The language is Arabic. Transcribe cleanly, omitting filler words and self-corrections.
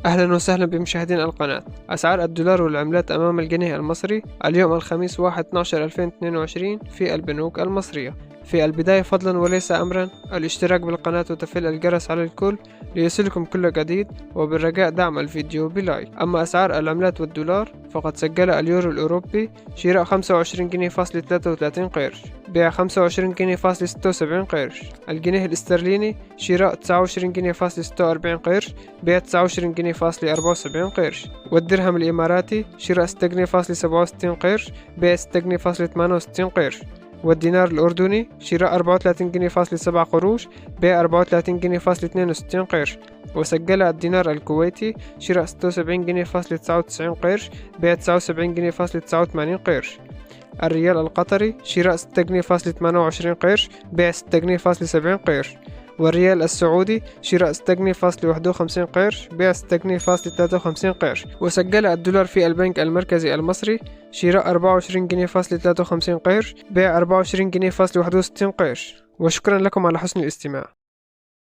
أهلا وسهلا بمشاهدين القناة. أسعار الدولار والعملات أمام الجنيه المصري اليوم الخميس 1/12/2022 في البنوك المصرية. في البداية فضلا وليس أمرا الاشتراك بالقناة وتفعيل الجرس على الكل ليصلكم كل جديد، وبالرجاء دعم الفيديو بلايك. أما أسعار العملات والدولار فقد سجل اليورو الأوروبي شراء 25 جنيه فاصل 33 قرش، بيع 25 جنيه فاصل 76 قرش. الجنيه الاسترليني شراء 29 جنيه فاصل 46 قرش، بيع 29 جنيه فاصل 74 قرش. والدرهم الإماراتي شراء 6 جنيه فاصل 67 قرش، بيع 6 جنيه فاصل 68 قرش. والدينار الأردني شراء 34 جنيه فاصل 7 قروش، بيع 34 جنيه فاصل 62 قرش. وسجل الدينار الكويتي شراء 76 جنيه فاصل 99 قرش، بيع 79 جنيه فاصل 89 قرش. الريال القطري شراء 6 جنيه فاصل 28 قرش، بيع 6 جنيه فاصل 70 قرش. والريال السعودي شراء 6 جنيه فاصل 51 قرش، بيع 6 جنيه فاصل 53 قرش. وسجل الدولار في البنك المركزي المصري شراء 24 جنيه فاصل 53 قرش، بيع 24 جنيه فاصل 61 قرش. وشكرا لكم على حسن الاستماع.